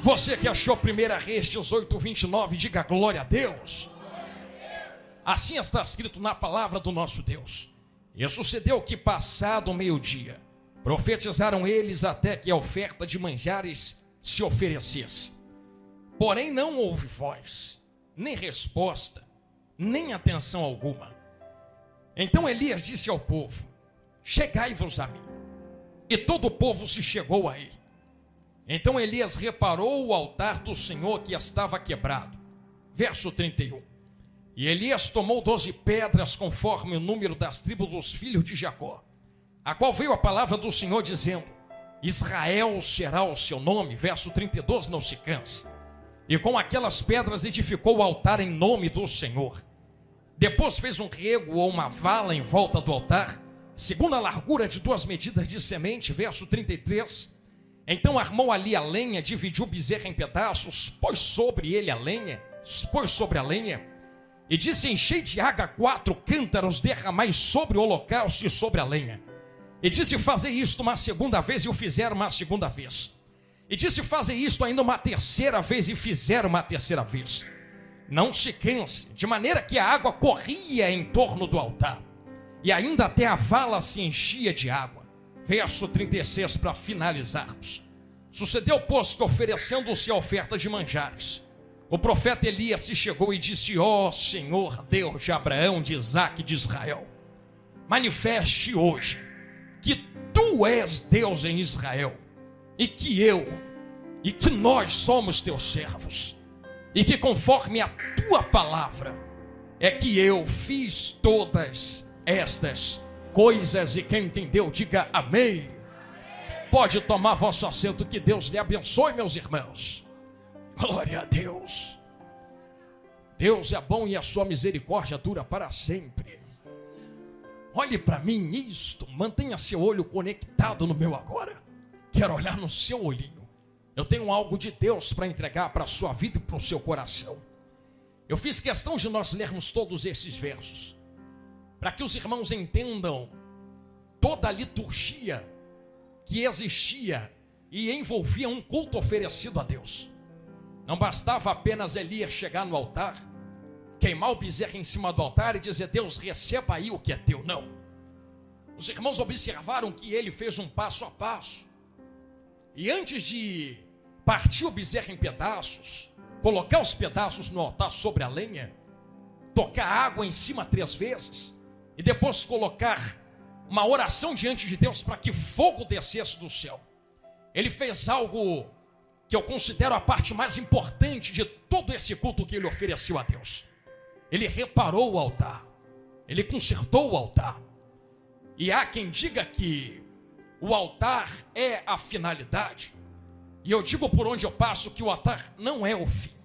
Você que achou 1 Reis 18:29, diga glória a Deus. Assim está escrito na palavra do nosso Deus. E sucedeu que, passado o meio-dia, profetizaram eles até que a oferta de manjares se oferecesse. Porém não houve voz, nem resposta, nem atenção alguma. Então Elias disse ao povo: chegai-vos a mim. E todo o povo se chegou a ele. Então Elias reparou o altar do Senhor que estava quebrado. Verso 31. E Elias tomou 12 pedras conforme o número das tribos dos filhos de Jacó, a qual veio a palavra do Senhor dizendo: Israel será o seu nome. Verso 32, não se canse. E com aquelas pedras edificou o altar em nome do Senhor. Depois fez um rego ou uma vala em volta do altar, segundo a largura de 2 medidas de semente. Verso 33. Então armou ali a lenha, dividiu o bezerro em pedaços, pôs sobre ele a lenha, pôs sobre a lenha, e disse: enchei de água 4 cântaros, derramai sobre o holocausto e sobre a lenha. E disse: fazei isto uma segunda vez, e o fizeram uma segunda vez. E disse: fazei isto ainda uma terceira vez, e fizeram uma terceira vez. Não se canse, de maneira que a água corria em torno do altar, e ainda até a vala se enchia de água. Verso 36, para finalizarmos. Sucedeu, pois, que oferecendo-se a oferta de manjares, o profeta Elias se chegou e disse: ó Senhor Deus de Abraão, de Isaque e de Israel, manifeste hoje que tu és Deus em Israel, e que eu, e que nós somos teus servos, e que conforme a tua palavra é que eu fiz todas estas coisas. E quem entendeu, diga amém. Pode tomar vosso assento, que Deus lhe abençoe, meus irmãos. Glória a Deus. Deus é bom e a sua misericórdia dura para sempre. Olhe para mim isto, mantenha seu olho conectado no meu agora. Quero olhar no seu olhinho. Eu tenho algo de Deus para entregar para a sua vida e para o seu coração. Eu fiz questão de nós lermos todos esses versos, para que os irmãos entendam toda a liturgia que existia e envolvia um culto oferecido a Deus. Não bastava apenas Elias chegar no altar, queimar o bezerro em cima do altar e dizer: Deus, receba aí o que é teu. Não. Os irmãos observaram que ele fez um passo a passo. E antes de partir o bezerro em pedaços, colocar os pedaços no altar sobre a lenha, tocar água em cima 3 vezes, e depois colocar uma oração diante de Deus para que fogo descesse do céu, ele fez algo que eu considero a parte mais importante de todo esse culto que ele ofereceu a Deus. Ele reparou o altar, ele consertou o altar. E há quem diga que o altar é a finalidade, e eu digo por onde eu passo que o altar não é o fim.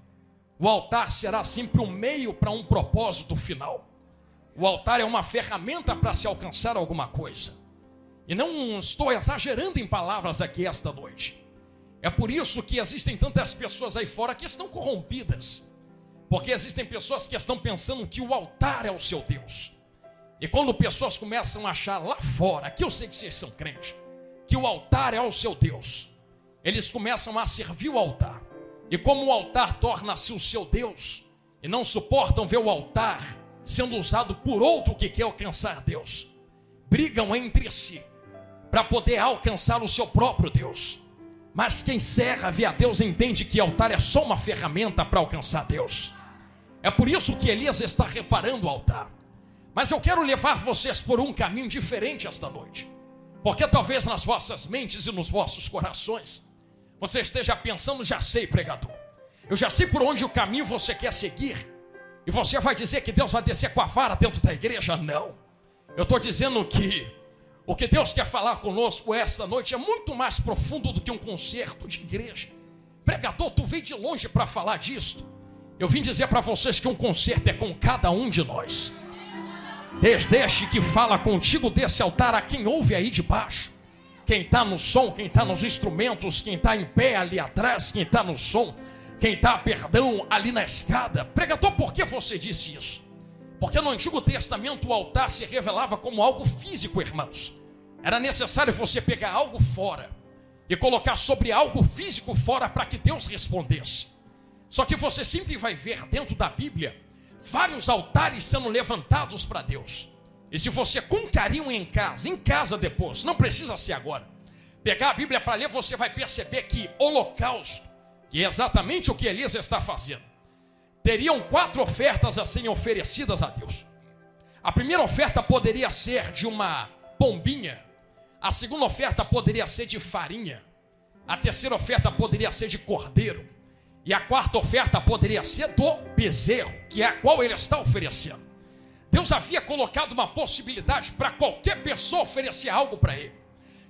O altar será sempre um meio para um propósito final. O altar é uma ferramenta para se alcançar alguma coisa. E não estou exagerando em palavras aqui esta noite. É por isso que existem tantas pessoas aí fora que estão corrompidas, porque existem pessoas que estão pensando que o altar é o seu Deus. E quando pessoas começam a achar lá fora, que eu sei que vocês são crentes, que o altar é o seu Deus, eles começam a servir o altar. E como o altar torna-se o seu Deus, e não suportam ver o altar sendo usado por outro que quer alcançar Deus, brigam entre si para poder alcançar o seu próprio Deus. Mas quem serve a Deus entende que altar é só uma ferramenta para alcançar Deus. É por isso que Elias está reparando o altar. Mas eu quero levar vocês por um caminho diferente esta noite, porque talvez nas vossas mentes e nos vossos corações você esteja pensando: já sei, pregador, eu já sei por onde o caminho você quer seguir, e você vai dizer que Deus vai descer com a vara dentro da igreja. Não, eu estou dizendo que o que Deus quer falar conosco esta noite é muito mais profundo do que um concerto de igreja. Pregador, tu veio de longe para falar disto. Eu vim dizer para vocês que um concerto é com cada um de nós. Desde este que fala contigo desse altar a quem ouve aí de baixo, quem está no som, quem está nos instrumentos, quem está em pé ali atrás, quem está no som, quem está, perdão, ali na escada. Pregador, por que você disse isso? Porque no Antigo Testamento o altar se revelava como algo físico, irmãos. Era necessário você pegar algo fora, e colocar sobre algo físico fora para que Deus respondesse. Só que você sempre vai ver dentro da Bíblia vários altares sendo levantados para Deus. E se você com carinho em casa depois, não precisa ser agora, pegar a Bíblia para ler, você vai perceber que holocausto, que é exatamente o que Elias está fazendo, teriam 4 ofertas a serem oferecidas a Deus. A primeira oferta poderia ser de uma pombinha, a segunda oferta poderia ser de farinha, a terceira oferta poderia ser de cordeiro, e a quarta oferta poderia ser do bezerro, que é a qual ele está oferecendo. Deus havia colocado uma possibilidade para qualquer pessoa oferecer algo para ele.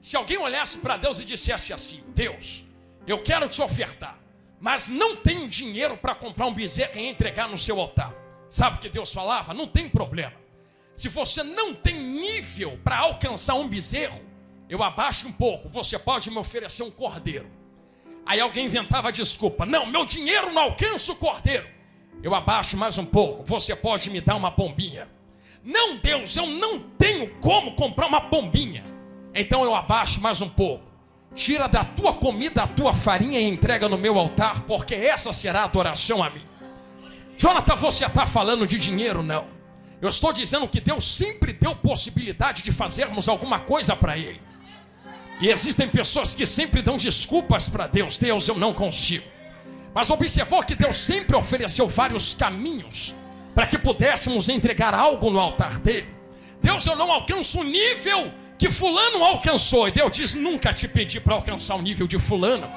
Se alguém olhasse para Deus e dissesse assim: Deus, eu quero te ofertar, mas não tenho dinheiro para comprar um bezerro e entregar no seu altar. Sabe o que Deus falava? Não tem problema. Se você não tem nível para alcançar um bezerro, eu abaixo um pouco, você pode me oferecer um cordeiro. Aí alguém inventava a desculpa: não, meu dinheiro não alcança o cordeiro. Eu abaixo mais um pouco, você pode me dar uma pombinha. Não, Deus, eu não tenho como comprar uma pombinha. Então eu abaixo mais um pouco. Tira da tua comida a tua farinha e entrega no meu altar, porque essa será a adoração a mim. Jonathan, você está falando de dinheiro? Não. Eu estou dizendo que Deus sempre deu possibilidade de fazermos alguma coisa para Ele. E existem pessoas que sempre dão desculpas para Deus: Deus, eu não consigo. Mas observou que Deus sempre ofereceu vários caminhos para que pudéssemos entregar algo no altar dele. Deus, eu não alcanço o nível que fulano alcançou. E Deus diz: nunca te pedi para alcançar o nível de fulano.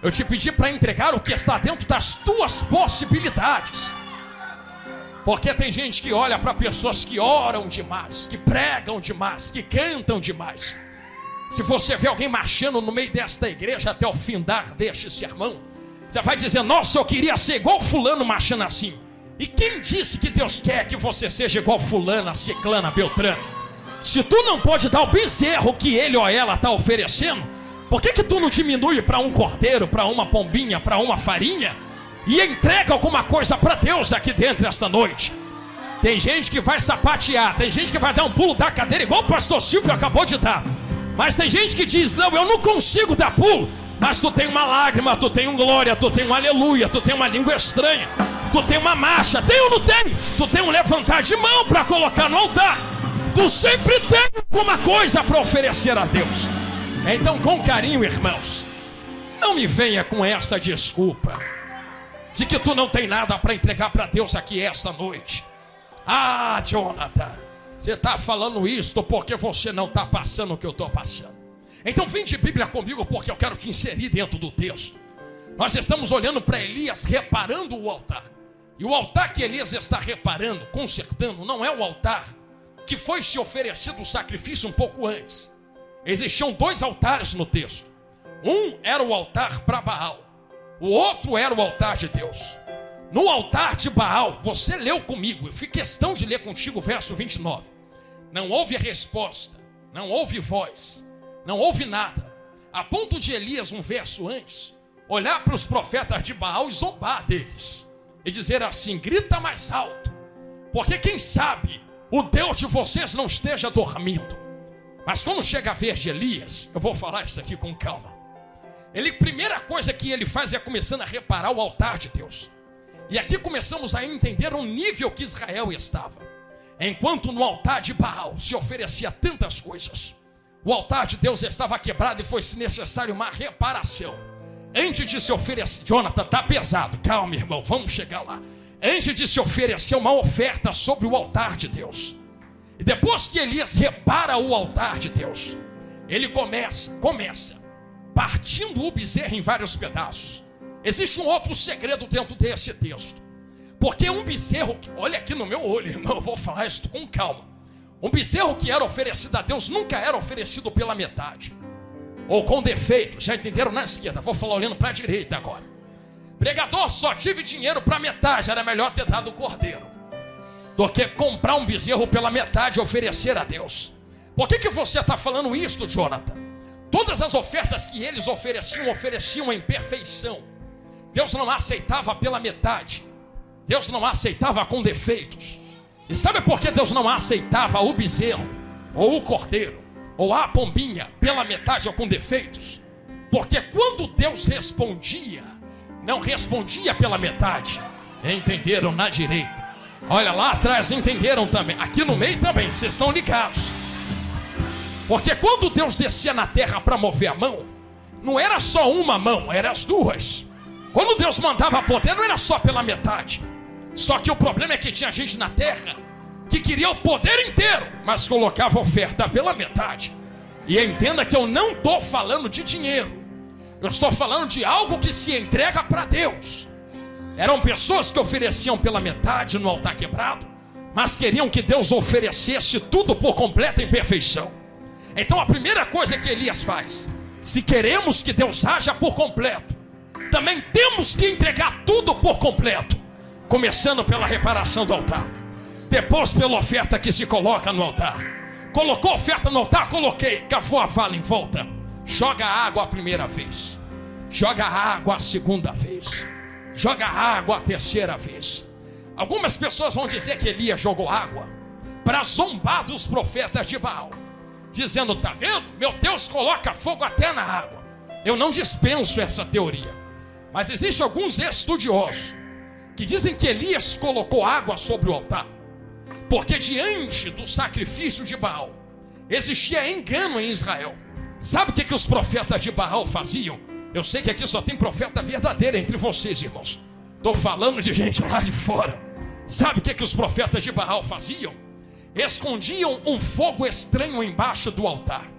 Eu te pedi para entregar o que está dentro das tuas possibilidades. Porque tem gente que olha para pessoas que oram demais, que pregam demais, que cantam demais. Se você vê alguém marchando no meio desta igreja até o findar deste sermão, você vai dizer: nossa, eu queria ser igual fulano marchando assim. E quem disse que Deus quer que você seja igual fulana, ciclana, beltrana? Se tu não pode dar o bezerro que ele ou ela está oferecendo, por que tu não diminui para um cordeiro, para uma pombinha, para uma farinha e entrega alguma coisa para Deus aqui dentro esta noite? Tem gente que vai sapatear, tem gente que vai dar um pulo da cadeira igual o pastor Silvio acabou de dar. Mas tem gente que diz: não, eu não consigo dar pulo. Mas tu tem uma lágrima, tu tem um glória, tu tem um aleluia, tu tem uma língua estranha, tu tem uma marcha, tem ou não tem? Tu tem um levantar de mão para colocar no altar. Tu sempre tem alguma coisa para oferecer a Deus. Então, com carinho, irmãos, não me venha com essa desculpa de que tu não tem nada para entregar para Deus aqui esta noite. Ah, Jonathan, você está falando isto porque você não está passando o que eu estou passando. Então vem de Bíblia comigo, porque eu quero te inserir dentro do texto. Nós estamos olhando para Elias reparando o altar. E o altar que Elias está reparando, consertando, não é o altar que foi se oferecido o sacrifício um pouco antes. Existiam 2 altares no texto. Um era o altar para Baal, o outro era o altar de Deus. No altar de Baal, você leu comigo, eu fiz questão de ler contigo o verso 29. Não houve resposta, não houve voz, não houve nada, a ponto de Elias, um verso antes, olhar para os profetas de Baal e zombar deles, e dizer assim: grita mais alto, porque quem sabe o Deus de vocês não esteja dormindo. Mas quando chega a vez de Elias, eu vou falar isso aqui com calma. Primeira coisa que ele faz é começando a reparar o altar de Deus. E aqui começamos a entender o nível que Israel estava. Enquanto no altar de Baal se oferecia tantas coisas, o altar de Deus estava quebrado e foi necessário uma reparação. Antes de se oferecer, Jonathan, tá pesado, calma irmão, vamos chegar lá. Antes de se oferecer uma oferta sobre o altar de Deus, e depois que Elias repara o altar de Deus, ele começa partindo o bezerro em vários pedaços. Existe um outro segredo dentro desse texto, porque um bezerro, olha aqui no meu olho irmão, eu vou falar isso com calma. Um bezerro que era oferecido a Deus nunca era oferecido pela metade, ou com defeito. Já entenderam? Na esquerda, vou falar olhando para a direita agora. Pregador, só tive dinheiro para metade, era melhor ter dado o cordeiro do que comprar um bezerro pela metade e oferecer a Deus. Por que você está falando isto, Jonathan? Todas as ofertas que eles ofereciam em perfeição. Deus não aceitava pela metade, Deus não aceitava com defeitos. E sabe por que Deus não aceitava o bezerro, ou o cordeiro, ou a pombinha pela metade ou com defeitos? Porque quando Deus respondia, não respondia pela metade. Entenderam na direita? Olha lá atrás, entenderam também. Aqui no meio também, vocês estão ligados. Porque quando Deus descia na terra para mover a mão, não era só uma mão, eram as duas. Quando Deus mandava poder, não era só pela metade. Só que o problema é que tinha gente na terra que queria o poder inteiro, mas colocava oferta pela metade. E entenda que eu não estou falando de dinheiro, eu estou falando de algo que se entrega para Deus. Eram pessoas que ofereciam pela metade no altar quebrado, mas queriam que Deus oferecesse tudo por completa em perfeição. Então a primeira coisa que Elias faz, se queremos que Deus haja por completo, também temos que entregar tudo por completo. Começando pela reparação do altar, depois pela oferta que se coloca no altar. Colocou a oferta no altar, coloquei, cavou a vala em volta. Joga água a primeira vez, joga água a segunda vez, joga água a terceira vez. Algumas pessoas vão dizer que Elias jogou água para zombar dos profetas de Baal, dizendo, tá vendo? Meu Deus coloca fogo até na água. Eu não dispenso essa teoria, mas existem alguns estudiosos que dizem que Elias colocou água sobre o altar porque diante do sacrifício de Baal existia engano em Israel. Sabe o que os profetas de Baal faziam? Eu sei que aqui só tem profeta verdadeiro entre vocês, irmãos. Estou falando de gente lá de fora. Sabe o que os profetas de Baal faziam? Escondiam um fogo estranho embaixo do altar.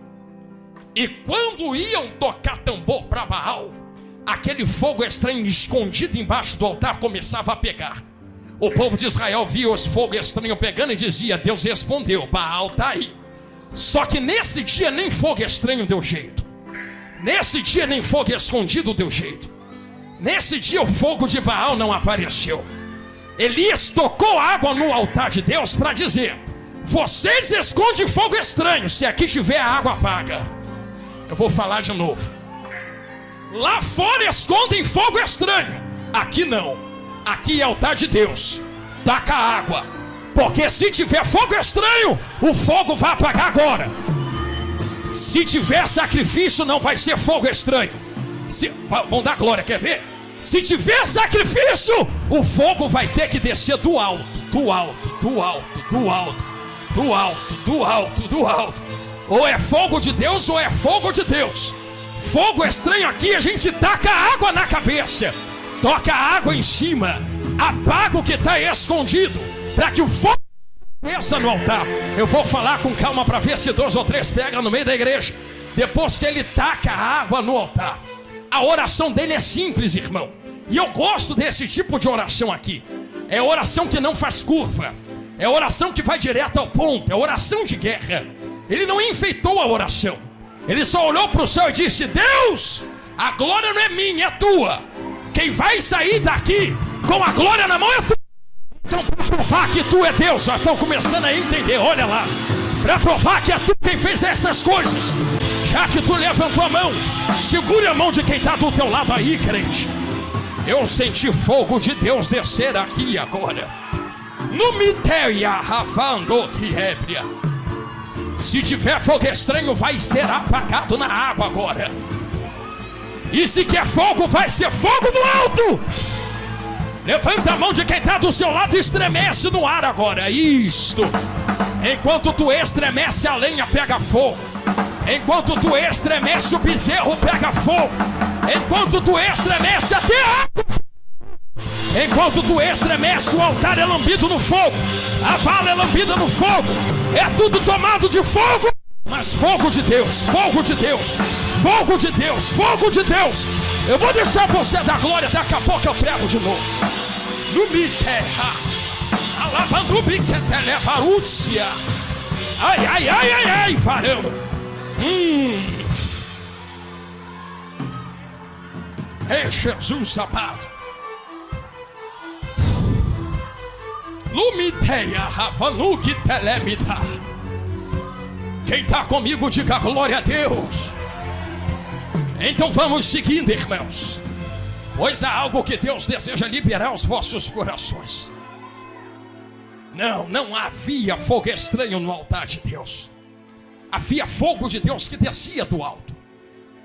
E quando iam tocar tambor para Baal, aquele fogo estranho escondido embaixo do altar começava a pegar. O povo de Israel via esse fogo estranho pegando e dizia, Deus respondeu, Baal está aí. Só que nesse dia nem fogo estranho deu jeito. Nesse dia nem fogo escondido deu jeito. Nesse dia o fogo de Baal não apareceu. Elias tocou água no altar de Deus para dizer, vocês escondem fogo estranho, se aqui tiver a água apaga. Eu vou falar de novo. Lá fora escondem fogo estranho, aqui não. Aqui é altar de Deus. Taca água, porque se tiver fogo estranho, o fogo vai apagar agora. Se tiver sacrifício, não vai ser fogo estranho. Vão dar glória, quer ver? Se tiver sacrifício, o fogo vai ter que descer do alto, do alto, do alto, do alto, do alto, do alto, do alto. Ou é fogo de Deus ou é fogo de Deus. Fogo estranho aqui, a gente taca água na cabeça, toca água em cima, apaga o que está escondido, para que o fogo desça no altar. Eu vou falar com calma para ver se 2 ou 3 pegam no meio da igreja. Depois que ele taca a água no altar, a oração dele é simples, irmão. E eu gosto desse tipo de oração aqui. É oração que não faz curva, é oração que vai direto ao ponto, é oração de guerra. Ele não enfeitou a oração, ele só olhou para o céu e disse, Deus, a glória não é minha, é tua. Quem vai sair daqui com a glória na mão é tu. Então para provar que tu é Deus, já estão começando a entender, olha lá. Para provar que é tu quem fez essas coisas, já que tu levantou a mão, segure a mão de quem está do teu lado aí, crente. Eu senti fogo de Deus descer aqui agora. No miteia ravando riébria. Se tiver fogo estranho, vai ser apagado na água agora. E se quer fogo, vai ser fogo do alto. Levanta a mão de quem está do seu lado e estremece no ar agora. Isto. Enquanto tu estremece, a lenha pega fogo. Enquanto tu estremece, o bezerro pega fogo. Enquanto tu estremece, até a água. Enquanto tu estremece, o altar é lambido no fogo, a vala é lambida no fogo, é tudo tomado de fogo. Mas fogo de Deus, fogo de Deus, fogo de Deus, fogo de Deus. Eu vou deixar você dar glória, daqui a pouco eu prego de novo. No miterra, alabando biquetelevarúcia. Ai, ai, ai, ai, ai, varão. É Jesus amado. Lumiteia Ravanuki Telemita. Quem está comigo, diga glória a Deus. Então vamos seguindo, irmãos, pois há algo que Deus deseja liberar aos vossos corações. Não havia fogo estranho no altar de Deus. Havia fogo de Deus que descia do alto.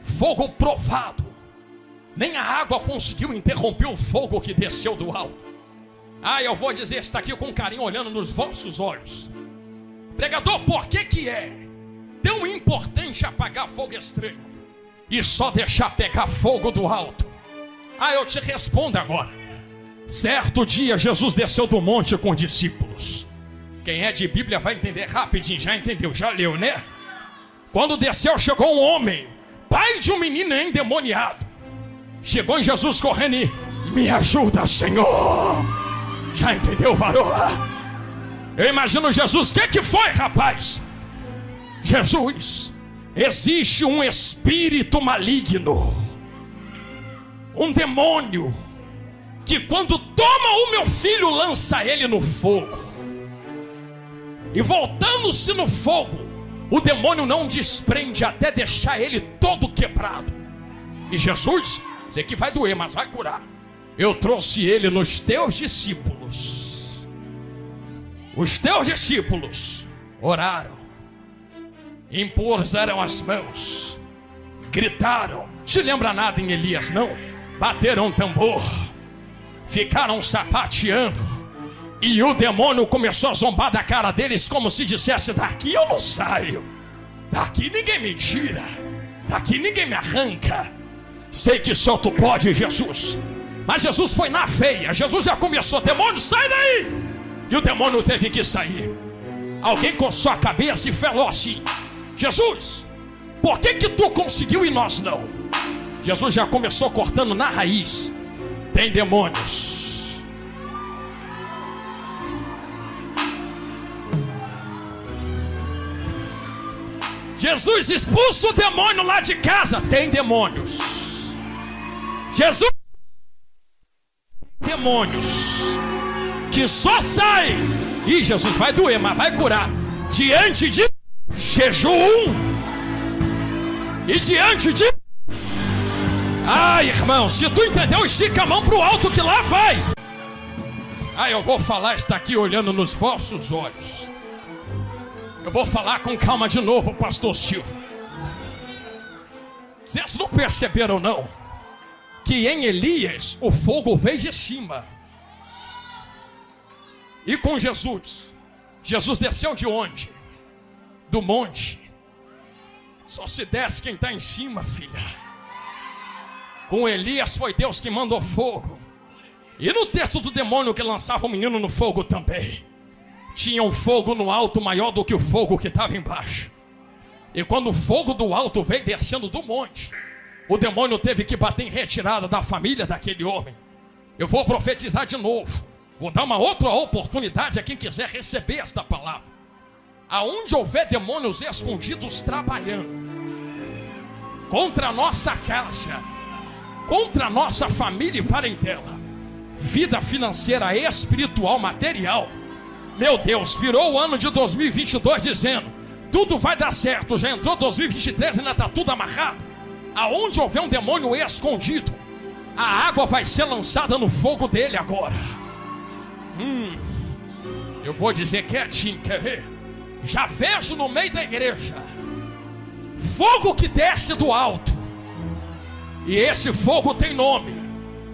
fogo provado. Nem a água conseguiu interromper o fogo que desceu do alto. Eu vou dizer, está aqui com carinho, olhando nos vossos olhos. Pregador, por que é tão importante apagar fogo estranho e só deixar pegar fogo do alto? Eu te respondo agora. Certo dia Jesus desceu do monte com discípulos. Quem é de Bíblia vai entender rapidinho, já entendeu, já leu, né? Quando desceu, chegou um homem, pai de um menino endemoniado. Chegou em Jesus correndo e: me ajuda, Senhor. Já entendeu, varão? Eu imagino Jesus, o que foi, rapaz? Jesus, existe um espírito maligno, um demônio, que quando toma o meu filho, lança ele no fogo. E voltando-se no fogo, o demônio não desprende até deixar ele todo quebrado. E Jesus, sei que vai doer, mas vai curar. Eu trouxe ele nos teus discípulos. Os teus discípulos oraram, impuseram as mãos, gritaram. Te lembra nada em Elias, não? Bateram tambor, ficaram sapateando, e o demônio começou a zombar da cara deles, como se dissesse: daqui eu não saio, daqui ninguém me tira, daqui ninguém me arranca. Sei que só tu pode, Jesus. Mas Jesus foi na veia. Jesus já começou: demônio, sai daí! E o demônio teve que sair. Alguém coçou a cabeça e falou assim: Jesus, por que tu conseguiu e nós não? Jesus já começou cortando na raiz. Tem demônios. Jesus expulsa o demônio lá de casa. Tem demônios. Jesus, demônios que só saem. E Jesus vai doer, mas vai curar. Diante de jejum e diante de... irmão, se tu entendeu, estica a mão pro alto que lá vai. Eu vou falar, está aqui olhando nos vossos olhos. Eu vou falar com calma de novo, pastor Silvio. Vocês não perceberam não que em Elias o fogo veio de cima? E com Jesus, Jesus desceu de onde? Do monte. Só se desce quem está em cima, filha. Com Elias foi Deus que mandou fogo. E no texto do demônio que lançava o menino no fogo também, tinha um fogo no alto maior do que o fogo que estava embaixo. E quando o fogo do alto veio descendo do monte, o demônio teve que bater em retirada da família daquele homem. Eu vou profetizar de novo. Vou dar uma outra oportunidade a quem quiser receber esta palavra. Aonde houver demônios escondidos trabalhando contra a nossa casa, contra a nossa família e parentela, vida financeira, espiritual, material, meu Deus, virou o ano de 2022 dizendo: tudo vai dar certo. Já entrou 2023 e ainda está tudo amarrado. Aonde houver um demônio escondido, a água vai ser lançada no fogo dele agora. Eu vou dizer quietinho, quer ver? Já vejo no meio da igreja fogo que desce do alto. E esse fogo tem nome.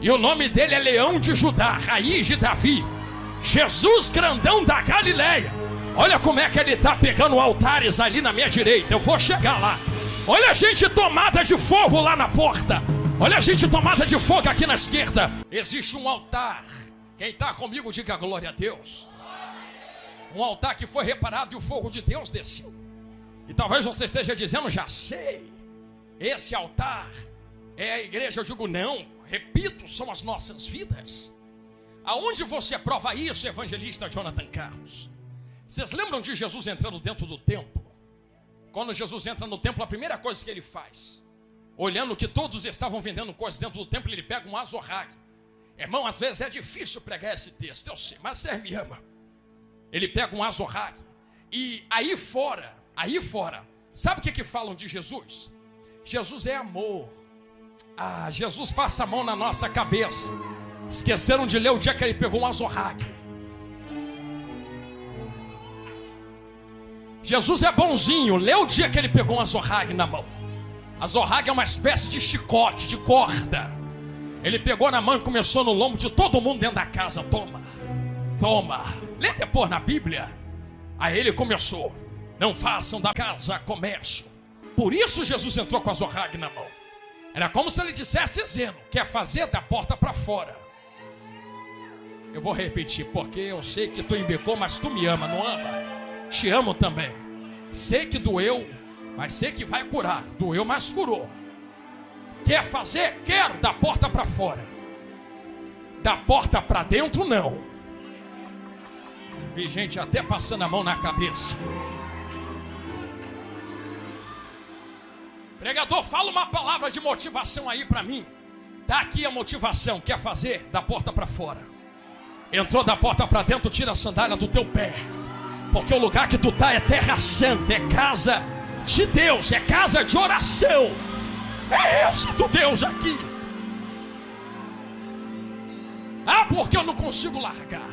E o nome dele é Leão de Judá, Raiz de Davi, Jesus grandão da Galileia. Olha como é que ele está pegando altares ali na minha direita. Eu vou chegar lá. Olha a gente tomada de fogo lá na porta. Olha a gente tomada de fogo aqui na esquerda. Existe um altar. Quem está comigo diga glória a Deus. Um altar que foi reparado e o fogo de Deus desceu. E talvez você esteja dizendo: já sei, esse altar é a igreja. Eu digo: não, repito, são as nossas vidas. Aonde você prova isso, evangelista Jonathan Carlos? Vocês lembram de Jesus entrando dentro do templo? Quando Jesus entra no templo, a primeira coisa que ele faz, olhando que todos estavam vendendo coisas dentro do templo, ele pega um azorrague. Irmão, às vezes é difícil pregar esse texto, eu sei, mas você me ama. Ele pega um azorrague. E aí fora, sabe o que falam de Jesus? Jesus é amor. Jesus passa a mão na nossa cabeça. Esqueceram de ler o dia que ele pegou um azorrague. Jesus é bonzinho. Lê o dia que ele pegou um azorrague na mão. A zorraga é uma espécie de chicote, de corda. Ele pegou na mão e começou no lombo de todo mundo dentro da casa. Toma, toma. Lê depois na Bíblia. Aí ele começou: não façam da casa comércio. Por isso Jesus entrou com a zorraga na mão. Era como se ele dissesse dizendo: quer fazer da porta para fora. Eu vou repetir, porque eu sei que tu embicou, mas tu me ama, não ama? Te amo também. Sei que doeu, mas sei que vai curar. Doeu, mas curou. Quer fazer? Quero, da porta para fora. Da porta para dentro, não. Vi gente até passando a mão na cabeça. Pregador, fala uma palavra de motivação aí para mim. Dá aqui a motivação. Quer fazer? Da porta para fora. Entrou da porta para dentro, tira a sandália do teu pé. Porque o lugar que tu tá é terra santa, é casa de Deus, é casa de oração. É esse do Deus aqui. Ah, porque eu não consigo largar.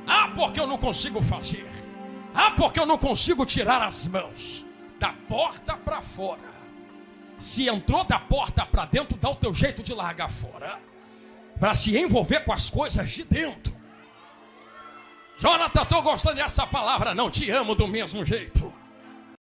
Ah, porque eu não consigo fazer. Ah, porque eu não consigo tirar as mãos. Da porta para fora. Se entrou da porta para dentro, dá o teu jeito de largar fora, para se envolver com as coisas de dentro. Jonathan, estou gostando dessa palavra. Não, te amo do mesmo jeito.